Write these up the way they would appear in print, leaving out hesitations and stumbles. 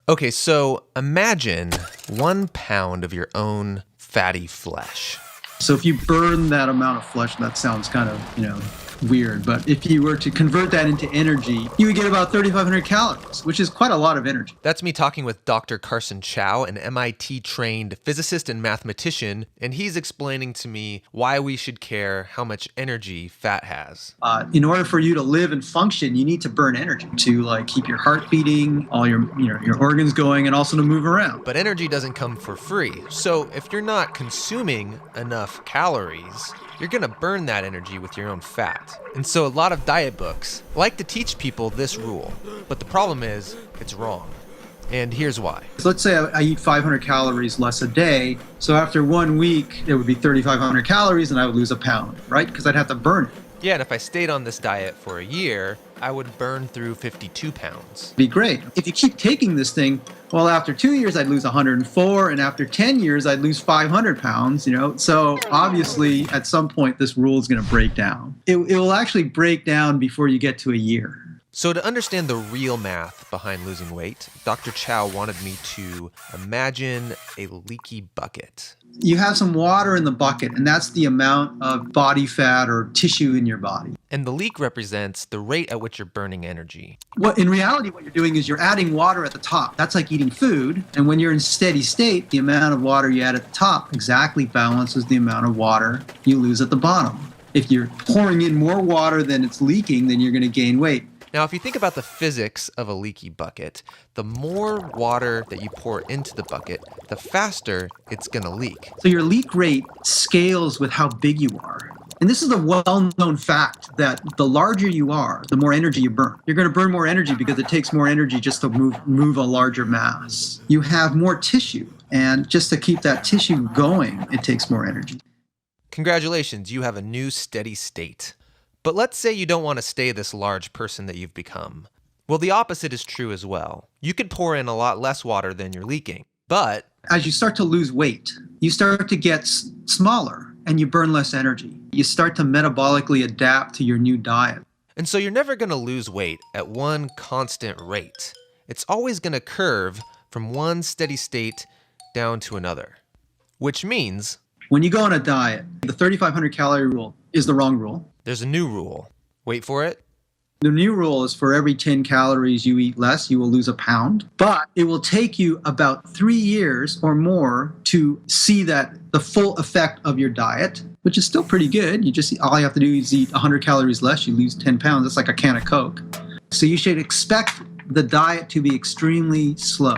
Okay, so imagine 1 pound of your own fatty flesh. So if you burn that amount of flesh, that sounds kind of, weird. But if you were to convert that into energy, you would get about 3,500 calories, which is quite a lot of energy. That's me talking with Dr. Carson Chow, an MIT-trained physicist and mathematician, and he's explaining to me why we should care how much energy fat has. In order for you to live and function, you need to burn energy to keep your heart beating, all your organs going, and also to move around. But energy doesn't come for free. So if you're not consuming enough calories, you're going to burn that energy with your own fat. And so a lot of diet books like to teach people this rule, but the problem is it's wrong. And here's why. So let's say I eat 500 calories less a day. So after 1 week, it would be 3,500 calories and I would lose a pound, right? Because I'd have to burn it. Yeah, and if I stayed on this diet for a year, I would burn through 52 pounds. Be great. If you keep taking this thing, well, after 2 years, I'd lose 104, and after 10 years, I'd lose 500 pounds, So obviously, at some point, this rule is going to break down. It will actually break down before you get to a year. So to understand the real math behind losing weight, Dr. Chow wanted me to imagine a leaky bucket. You have some water in the bucket, and that's the amount of body fat or tissue in your body. And the leak represents the rate at which you're burning energy. In reality, what you're doing is you're adding water at the top. That's like eating food. And when you're in steady state, the amount of water you add at the top exactly balances the amount of water you lose at the bottom. If you're pouring in more water than it's leaking, then you're going to gain weight. Now, if you think about the physics of a leaky bucket, the more water that you pour into the bucket, the faster it's going to leak. So your leak rate scales with how big you are. And this is a well-known fact that the larger you are, the more energy you burn. You're going to burn more energy because it takes more energy just to move a larger mass. You have more tissue, and just to keep that tissue going, it takes more energy. Congratulations, you have a new steady state. But let's say you don't want to stay this large person that you've become. Well, the opposite is true as well. You could pour in a lot less water than you're leaking, but as you start to lose weight, you start to get smaller and you burn less energy. You start to metabolically adapt to your new diet. And so you're never going to lose weight at one constant rate. It's always going to curve from one steady state down to another, which means when you go on a diet, the 3,500 calorie rule is the wrong rule. There's a new rule. Wait for it. The new rule is for every 10 calories you eat less, you will lose a pound. But it will take you about 3 years or more to see the full effect of your diet, which is still pretty good. All you have to do is eat 100 calories less, you lose 10 pounds. That's like a can of Coke. So you should expect the diet to be extremely slow.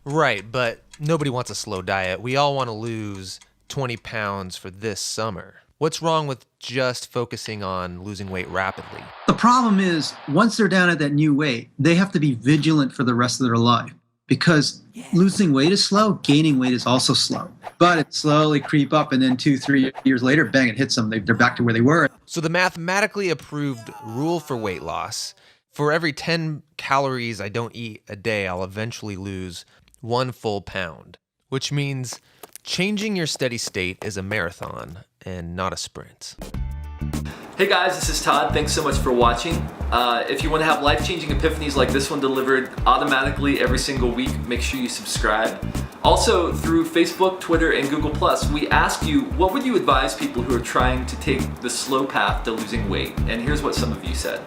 Right, but nobody wants a slow diet. We all want to lose 20 pounds for this summer. What's wrong with just focusing on losing weight rapidly? The problem is, once they're down at that new weight, they have to be vigilant for the rest of their life. Because losing weight is slow, gaining weight is also slow. But it slowly creep up, and then 2-3 years later, bang, it hits them. They're back to where they were. So the mathematically approved rule for weight loss, for every 10 calories I don't eat a day, I'll eventually lose 1 full pound. Which means changing your steady state is a marathon and not a sprint. Hey guys, this is Todd. Thanks so much for watching. If you want to have life-changing epiphanies like this one delivered automatically every single week, make sure you subscribe. Also, through Facebook, Twitter, and Google+, we asked you, what would you advise people who are trying to take the slow path to losing weight? And here's what some of you said.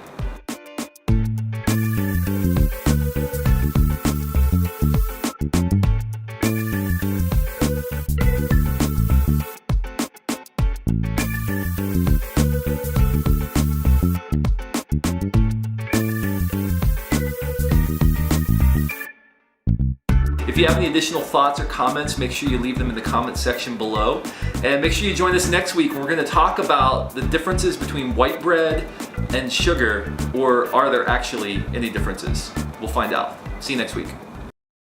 If you have any additional thoughts or comments, make sure you leave them in the comment section below. And make sure you join us next week when we're going to talk about the differences between white bread and sugar, or are there actually any differences? We'll find out. See you next week.